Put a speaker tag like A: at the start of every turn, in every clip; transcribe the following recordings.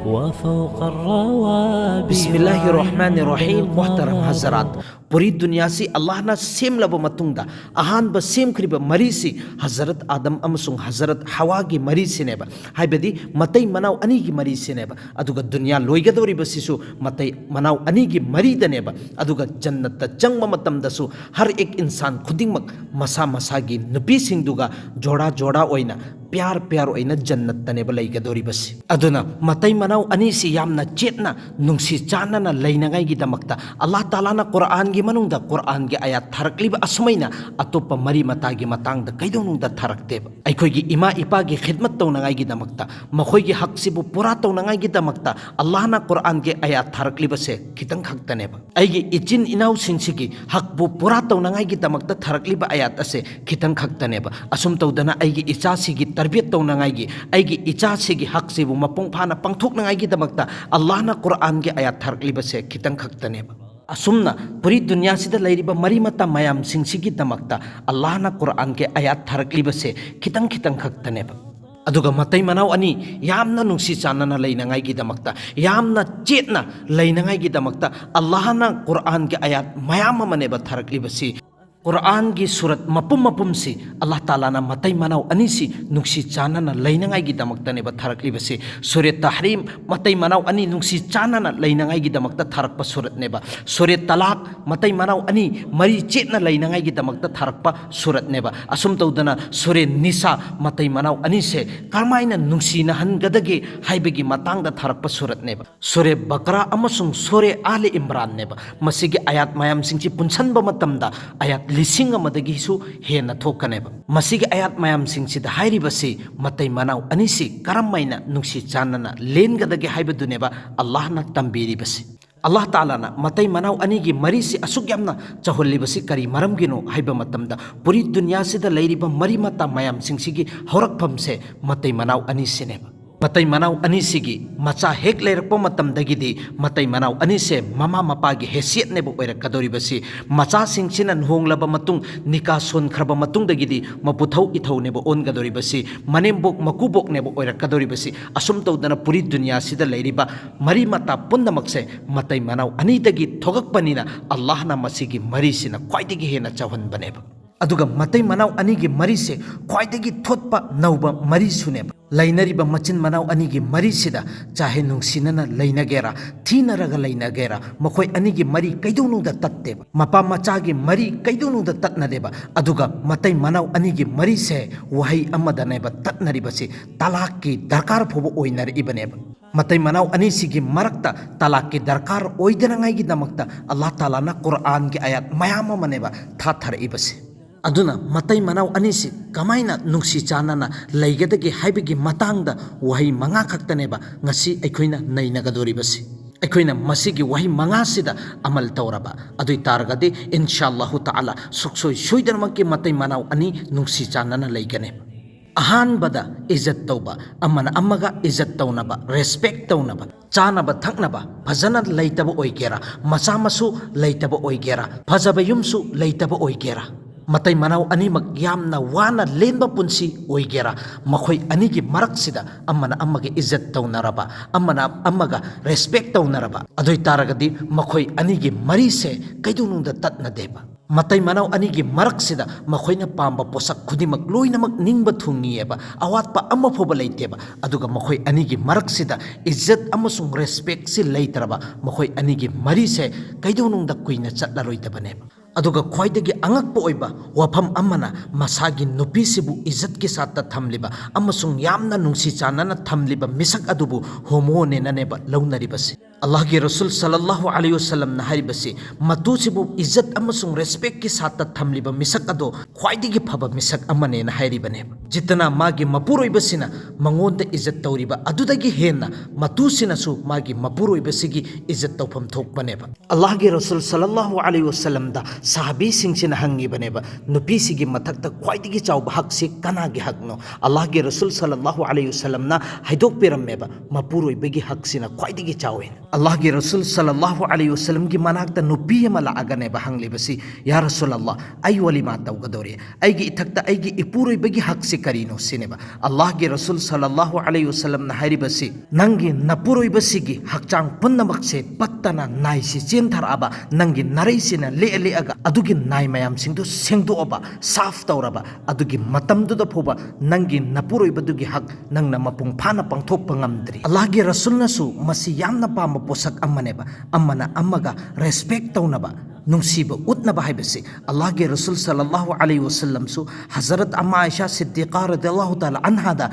A: وفوق الروابي
B: बिस्मिल्लाहिर्रहमानिर्रहीम मोहतरम हजरात पूरी दुनिया से अल्लाह ना सेम लब मतुंगदा अहान ब सेम खरिब मरी से हजरत आदम अमसुंग हजरत हवा की मरी से नेबा हाइबदी मतई मनाव अनी की मरी से नेबा अदुगा दुनिया लोइगदोरी बसिसु मतई मनाव अनी की मरी दनेबा अदुगा जन्नत चंगम मतम दसु हर एक इंसान खुदिंगमक मसा मसा की नुपी सिंगदुगा जोड़ा जोड़ा ओइना प्यार प्यार ओइना जन्नत तनेबा लैगदोरी बसि अदुना मतई मनाव अनी से यामना चेतना नुंगसी चानना लैनगाई की दमकता अल्लाह ताला ना कुरान की मनुंगदा कुरान के आयात थरकलिब असुमैना अतोप मरी मता की मतंग कैदोनुंगदा थरकतेब अखोगी इमा इपा की खिदमत तौनगाई की दमकता मखोगी हक सिबु पूरा तौनगाई की दमकता अल्लाह ना कुरान के आयात थरकलिब से खितंग खक्तनेब अगी इचिन इनाउ सिंसिगी हक बु पूरा तौनगाई की दमकता थरकलिब आयात असे खितंग खक्तनेब असुम तौदना अगी इचा सिगी तरबियत तौनगाई की अगी इचा सिगी हक सिबु मपुंग फाना पंगथोकनगाई की दमकता अल्लाह ना कुरान के आयात थरकलिब से खितंग खक्तनेब असुमना पूरी दुनिया से लैरिबा मरी मता मयाम सिंसिगी दमकता अल्लाह ना कुरान के आयात थरकलिब से खितंग खितंग खक्तनेब अदुगा मतई मनाव अनी यामना नुंसी चानना लैनगाई की दमकता यामना चेतना लैनगाई की दमकता अल्लाह ना कुरान के आयात मयाम मनेब थरकलिब से कुरान की सूरत मपुम मपुम से अल्लाह ताला ना मतई मनाव अनी से नुंसी चानना लैनगाई की दमकता ने थरकलिब से सूर्य तहरीम मतई मनाव अनी नुंसी चानना लैनगाई की दमकता थरकप सूरत नेबा सूर्य तलाक मतई मनाव अनी मरी चेतना लैनगाई की दमकता थरकप सूरत नेबा असुम तौदना सूर्य निसा मतई मनाव अनी से करमाइना नुंसी नहनगदगे हाइबगी मतंग थरकप सूरत नेबा सूर्य बकरा अमसुंग सूर्य आले इमरान नेबा मसिगे आयात मयाम सिंची पुनसनब मतमदा आयात लिसिंग अमदगिसु हेना थोकनेब मसिगे आयात मयाम सिंगसिदा हाइरिबसि मतई मनाव अनिसि करमाइना नुंसी चानना लेनगदगे हाइबदुनेबा अल्लाह ना तंबीरिबसि अल्लाह ताला ना मतई मनाव अनी की मरी से असुक यामना चहोल्लिबसि करी मरमगिनो हाइबा मतमदा पूरी दुनिया से लैरिबा मरी मता मयाम सिंगसिगी हौरकफम से मतई मनाव अनी सिनेबा मतई मनाव अनी सिगी मचा हेक लेरप मतमदगिदी मतई मनाव अनी से ममा मपा की हैसियत नेब ओइरकदोरिबसि मचा सिंगसिना होंगलब मतुंग निका सोनख्रब मतुंगदगिदी मपुथौ इथौ नेब ओनगदोरिबसि मनेमबोक मकुबोक नेब ओइरकदोरिबसि असुम तौदना पूरी दुनिया सिदा लैरिबा मरी मता पुन्नमक्से मतई मनाव अनीदगी थोगकपनिना अल्लाह ना मसिगी मरी सिना ख्वाइदगी हेना चहनबनेब अदुगा मतई मनाव अनी की मरी से ख्वाइदगी थोत्पा नौबा मरी सुनेब लैनरिबा मचिन मनाव अनी की मरी सिदा चाहे नुंसिनना लैनगेरा थीनरगा लैनगेरा मखोय अनी की मरी कैदोनुदा तत्तेबा मपा मचा की मरी कैदोनुदा तत्नदेबा अदुगा मतई मनाव अनी की मरी से वही अमदनेबा तत्नरिबसि तलाक की दरकार फोबो ओइनरिबनेबा मतई मनाव अनी सिगी मरक्ता तलाक की दरकार ओइदनगाई की दमक्ता अल्लाह ताला ना कुरान की आयात मयाम मनेबा थाथरइबसि अदुना मतई मनाव अनीसी कमाइना नुंसी चानना लैगदगे हाइबगी मतंगदा वही मंगा खक्तनेबा ngasi अखोइना नैनगदोरिबसि अखोइना मसिगी वही मंगा सिदा अमल तौरबा अदुइ तारगदे इंशाअल्लाह ताला सुखसोय सोइदनमकी मतई मनाव अनी नुंसी चानना लैगने अहानबदा इज्जत तौबा अमन अमगा इज्जत तौनबा रेस्पेक्ट तौनबा चानबा थकनबा फजना लैतबा ओइगेरा मचा मसु लैतबा ओइगेरा फजबा युमसु लैतबा ओइगेरा मतई मनाव अनीमक यामना वाना लेनबा पुंसी ओइगेरा मखोय अनी की मरक्सिदा अमना अमगे इज्जत तौनरबा अमना अमगा रेस्पेक्ट तौनरबा अदुइ तारगदी मखोय अनी की मरी से कैदुनुंदा तत्नदेबा मतई मनाव अनी की मरक्सिदा मखोयना पांबा पोसक खुदिमक लोइनमक निंगबा थुंगिएबा अवातपा अमफोबा लैतेबा अदुगा मखोय अनी की मरक्सिदा इज्जत अमसुंग रेस्पेक्ट से लैतरबा मखोय अनी की मरी से कैदुनुंदा कुइना चटलारोइदबनेबा अदुगा ख्वाइदगी अंगकप ओइबा वफम अमना मसागी नुपीसिबु इज्जत के साथ थमलिबा अमसुंग यामना नुंसी चानना थमलिबा मिसक अदुबु होमोने ननेबा लौनरिबसि अल्लाह के रसूल सल्लल्लाहु अलैहि वसल्लम ना हरिबसि मतुसिबु इज्जत अमसुंग रेस्पेक्ट के साथ थमलिबा मिसक अदो ख्वाइदगी फबा मिसक अमने ना हरिबने जितना मागी मपुरोइबसिना मंगोंदा इज्जत तौरिबा अदुदगी हेना मतुसिनासु मागी मपुरोइबसिगी इज्जत तौफम थोकबनेबा अल्लाह के रसूल सल्लल्लाहु अलैहि वसल्लम दा साहबी सिंगसिना हंगिबनेबा नुपीसिगी मथक्ता ख्वाइदगी चाउबा हक से कनागी हकनो अल्लाह के रसूल सल्लल्लाहु अलैहि वसल्लम ना हाइदोक पेरमेबा मपुरोइबगी हक सिना ख्वाइदगी चाउवेन अल्लाहगी रसूल सल्लल्लाहु अलैहि वसल्लम की मनाक्ता नुपी अमा लाअगने बहंगलिबसी या रसूल अल्लाह आई वलीमा तौगदोरे आईगी इथक्ता आईगी इपुरोइबगी हकसे करीनो सिनेबा अल्लाहगी रसूल सल्लल्लाहु अलैहि वसल्लम ना हारिबसी नंगी नपुरोइबसीगी हकचांग पुन्नमकसे पत्तना नाइसि चेंथराबा नंगी नरैसिना लेलेअगा अदुगी नाइ मयामसिंदु सेंदोअबा साफ तौरबा अदुगी मतमदुदा फोबा नंगी नपुरोइबदुगी हक नंगना मपुंग फाना पंगथोकपा ngamdri अल्लाहगी रसूलनासु मसी यामना पाम पोसक अम्मनेबा अम्मना अम्मगा रेस्पेक्ट तौनबा नुंसीबा उतनबा हाइबसे अल्लाहगी रसूल सल्लल्लाहु अलैहि वसल्लम सु हजरत अम्मा आयशा सिद्दीक़ा रदियल्लाहु ताला अन्हादा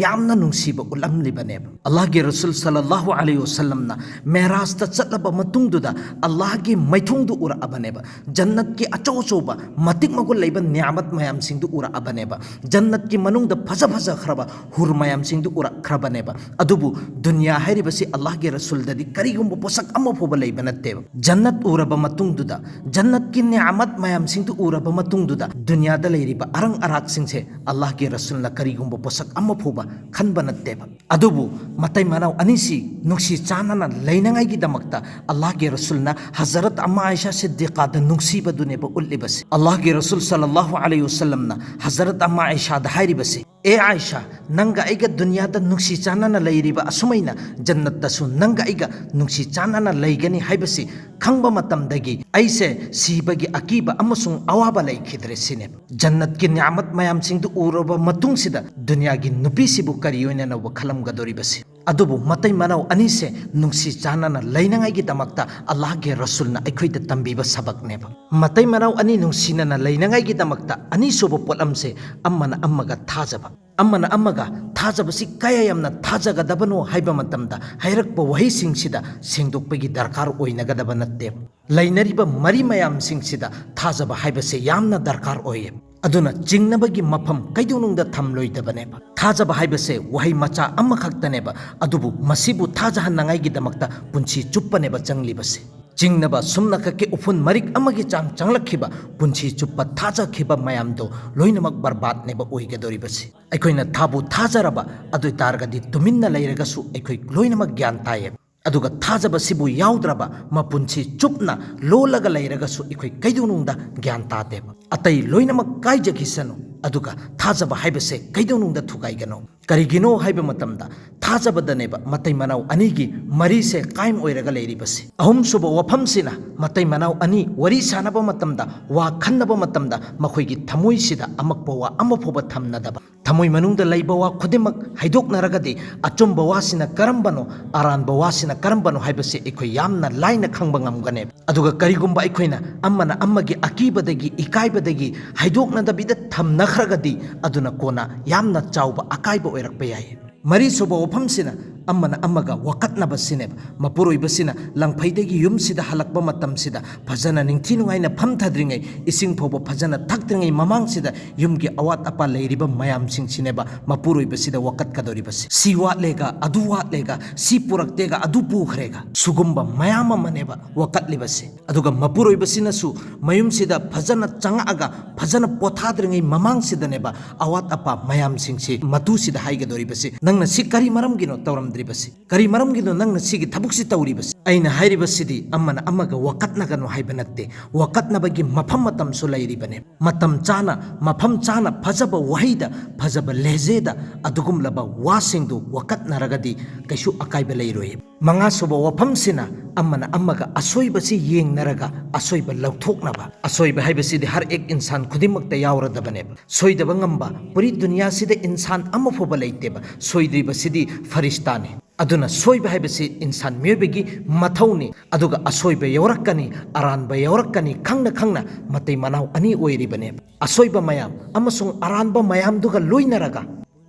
B: यामना नुंसीबा उलमलिबनेबा अल्लाहगी रसूल सल्लल्लाहु अलैहि वसल्लम ना मेराजता चटलबा मतुंगदुदा अल्लाहगी मैथुंगदु उरअबनेबा जन्नत की अचौ अचौबा मतिक मगुल लैबा नियामत मयामसिंगदु उरअबनेबा जन्नत की मनुंगदा फजा फजा खरबा हुर मयामसिंगदु उरखरबनेबा अदुबु दुनिया हाइरिबसी अल्लाहगी रसूलददी करिगुंबा पोसक अम्मा फोबा लैबा नत्तेबा जन्नत उरबा मतुंगदुदा जन्नत की नियामत मयामसिंगदु उरबा मतुंगदुदा दुनियादा लैरिबा अरंग अराकसिंगसे अल्लाहगी रसूलना करिगुंबा पोसक अम्मा फोबा खनबा नत्तेबा अदुबु मतै मनाव अनिसी नुक्सी चानना लैनंगाईगी दमकता अल्लाहगी रसूलना हजरत अम्मा आयशा सिद्दीक़ादा नुक्सीबदुनेबा उल्लिबसे अल्लाहगी रसूल सल्लल्लाहु अलैहि वसल्लमना हजरत अम्मा आयशादा हाइरिबसे ए आयशा नंगा आइगा दुनियादा नुक्सी चानना लैरिबा असुमैना जन्नतदसु नंगा आइगा नुक्सी चानना लैगनी हाइबसे खंगबा मतमदगी ऐसे सीबगी अकीबा अमसुंग अवाबा लैखिद्रे सिने जन्नत की नियामत मयामसिंगदु उरबा मतुंगसिदा दुनियागी नुपीसिबु करियोइना नव खलमगदोरिबसे अदुबु मतै मनाव अनिसे नुंसी चानना लैनंगाईगी दमकता अल्लाहगी रसूलना अखोइदा तंबीबा सबकनेबा मतै मनाव अनि नुंसीनना लैनंगाईगी दमकता अनिसुबु पोलमसे अम्मना अम्मगा थाजबा अम्मना अम्मगा थाजबसी कया यामना थाजगदबनो हाइबा मतमदा हाइरकपा वहीसिंगसिदा सेंदोकपगी दरकार ओइनगदबा नत्ते लैनरिबा मरी मयामसिंगसिदा थाजबा हाइबसे यामना दरकार ओइए अदुना चिंगनबगी मफम कैदोनुंगदा थमलोइदबनेबा थाजबा हाइबसे वही मचा अम्मखक्तनेबा अदुबु मसिबु थाजहन्नांगाईगी दमकता पुंसी चुप्पनेबा चंगलिबसे चिंगनबा सुमना कके उफुन मरिक अमगी चांग चंगलखिबा पुंसी चुप्पा थाजखिबा मयामदो लोइनमक बर्बादनेबा ओइगदोरिबसे अखोइना थाबु थाजरबा अदुइ तारगदी तुमिन्ना लैरगसु अखोइ लोइनमक ज्ञान ताये अदुगा थाजबसिबु याउद्रबा मपुंसी चुपना लोलगा लैरगसु अखोइ कैदोनुंगदा ज्ञान तादेबा अतै लोइनमक काइजगिसनु अदुगा थाजबा हाइबसे कैदोनुंगदा थुगाइगनो करिगिनो हाइबा मतमदा थाजबदनेबा मतै मनाव अनिगी मरीसे कायम ओइरगा लैरिबसे अहुम सुबो वफमसिना मतै मनाव अनि वरी सानबा मतमदा वा खन्नबा मतमदा मखोइगी थमोइसिदा अमकपा वा अमफोबा थमनदबा थमोइ मनुंगदा लैबा वा खुदिमक हाइदोकनरगदि अचुम्बा वासिना करम्बनो अरानबा वासिना करम्बनो हाइबसे अखोइ यामना लाइना खंबा ngamgane अदुगा करिगुम्बा अखोइना अम्मना अम्मगी अकीबदगी इकाइबदगी हाइदोकनदबिदा थमनखरगदि अदुना कोना यामना चाउबा अकाइबा ओइरकपा याय मरी सुबा वफमसिना अम्मना अम्मगा वकत्नबसिने मपुरोइबसिना लंगफैदगी युमसिदा हलकबा मतमसिदा फजना निंगथिनुगाइना फमथद्रिङै इसिंग फोबो फजना थक्त्रिङै ममांगसिदा युमगी अवात अपा लैरिबा मयामसिंगसिनेबा मपुरोइबसिदा वकत्कदोरिबसि सि वाटलेगा अदु वाटलेगा सि पुरक्तेगा अदु पुखरेगा सुगुम्बा मयाम मनेबा वकत्लिबसि अदुगा मपुरोइबसिनासु मयुमसिदा फजना चंगागा फजना पोथाद्रिङै ममांगसिदानेबा अवात अपा मयामसिंगसि मतुसिदा हाइगदोरिबसि नंगना सि करि मरमगिनो तौरम करी मरमगिनो नंगना सिगी थबुकसि तौरिबसि अइना हाइरिबसिदी अम्मना अम्मगा वकत्नगनो हाइबा नत्ते वकत्नबगी मफम मतमसु लैरिबने मतम चाना मफम चाना फजबा वहीदा फजबा लेजेदा अदुगुमलबा वासिंगदु वकत्नरगदी कैसु अकाइबा लैरोय मंगा सुबा वफमसिना अम्मना अम्मगा असोइबसि येंगनरगा असोइबा लौथोकनबा असोइबा हाइबसिदी हर एक इंसान खुदिमकता यावरदबने सोइदबा ngamba पुरी दुनिया सिदा इंसान अमफोबा लैतेबा सोइद्रिबसिदी फरिश्ताने अदुना सोइबा हाइबसि इंसान मियोबगी मथौनी अदुगा असोइबा यौरक्कनी अरानबा यौरक्कनी खंगना खंगना मतै मनाव अनि ओइरिबने असोइबा मयाम अमसुंग अरानबा मयामदुगा लोइनरगा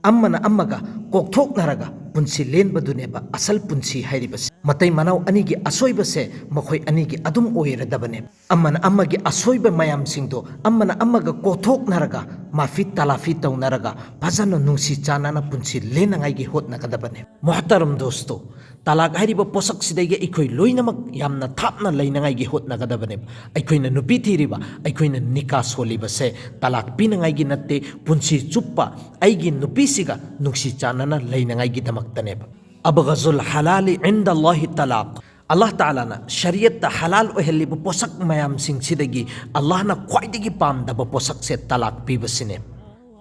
B: अम्मना अम्मगा कोकथोकनरगा पुंसी लेनबदुनेबा असल पुंसी हाइरिबसि मतै मनाव अनिगी असोइबसे मखोइ अनिगी अदुम ओइरदबने अम्मना अम्मगी असोइबा मयामसिंगदो अम्मना अम्मगा कोकथोकनरगा माफी तलाफी तौनरगा फजन नुंसी चानना पुंसी लेनंगाइगी होतनगदबने मोहतरम दोस्तो तलाक हाइरिबा पोसकसिदैगे अखोइ लोइनमक यामना थापना लैनंगाइगी होतनगदबने अखोइना नुपी थिरिबा अखोइना निका सोलिबसे तलाक पिनंगाइगी नत्ते पुंसी चुप्पा आइगी नुपीसिगा नुंसी चानना लैनंगाइगी दमक्तनेबा अबगजुल हलाली इंदल्लाहि तलाक Allah Ta'ala Shariat halal ohelibu posak mayam sing sidagi Allah na khwaidagi pamdaba posak se talak pibasine.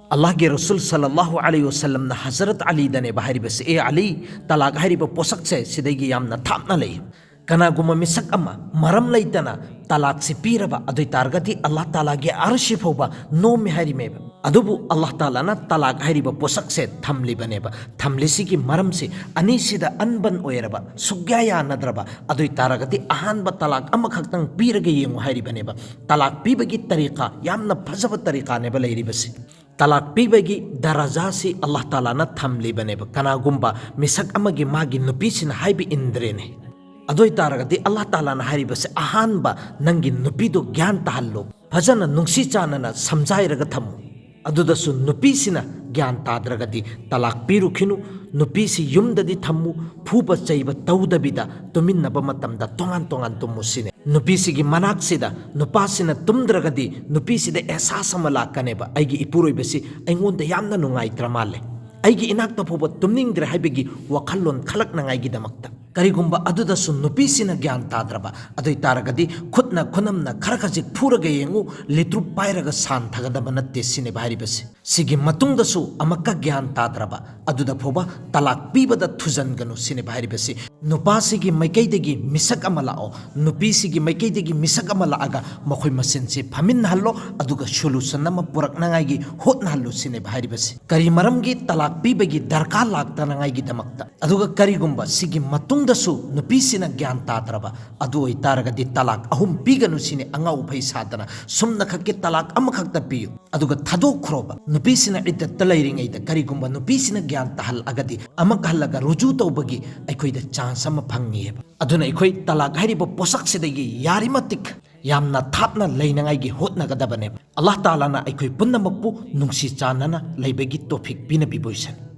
B: Allah ge Rasul sallallahu alaihi wasallam na Hazrat Ali dane bahari bas e Ali talak hariba posak se sidagi yamna thapna lei. Kanaguma misak ama maram laitana talak si piraba adoi targati Allah Ta'ala ge arshi foba no me hari meba. Adubu Allah Ta'ala na talak hariba posak se thamli baneba. Thamlisi ki maram se anisida anban oeraba sugyaya nadraba adoi targati ahan ba talak ama khaktang pirage yengu hari baneba. Talak pibagi tariqa yamna phajaba tariqa neba leiri basi. Talak pibagi darajasi Allah Ta'ala na thamli baneba. Kanagumba misak amagi magi nupisin haibi indrene. Adoi taragati Allah Ta'ala na haribase ahanba nangi nupido gyan tahallo phajana nungsi chanana samjairaga thamu adudasu nupisina gyan tadragati talak piru khinu nupisi yumdadi thammu phuba chaiba tawdabida tuminnaba matamda tongan tongan tumusine nupisi gi manaksida nupasina tumdragadi nupisida ehsasama lakaneba aigi ipuroibasi aingonda yamna nungaitra male aigi inakta phoba tumningdre haibegi wakhallon khalakna ngaigi damakta Karigumba aduda sun nupisina gyan tadraba adoi taragadi khutna khunamna kharkhajik phuraga yengu litru pairaga san thagadaba natte sine bahari basi sigi matungda su amakka gyan tadraba aduda phoba talak pibada thujan ganu sine bahari basi nupasigi maikaidagi misak amala o nupisigi maikaidagi misak amala aga makhoi masinse phamin hallo aduga solution nama purak nangai gi hotna hallo sine bahari basi kari maramgi talak pibagi darkar lagta nangai gi damakta aduga karigumba sigi matung dasu nupisina gyan tadraba adu oi taragadi talak ahum piganu sine angau phai sadana sumna khakke talak amakhakta piyu aduga thadokroba nupisina idda talairingai da karigumba nupisina gyan tahal agadi amakhalaga ruju tawbagi aikoida chance ama phangi aduna aikoi talak hariba posak sidagi yarimatik yamna thapna leinangai gi hotna gadabane Allah Ta'ala na aikoi punnamakpu nungsi chanana leibegi topic bina biboisan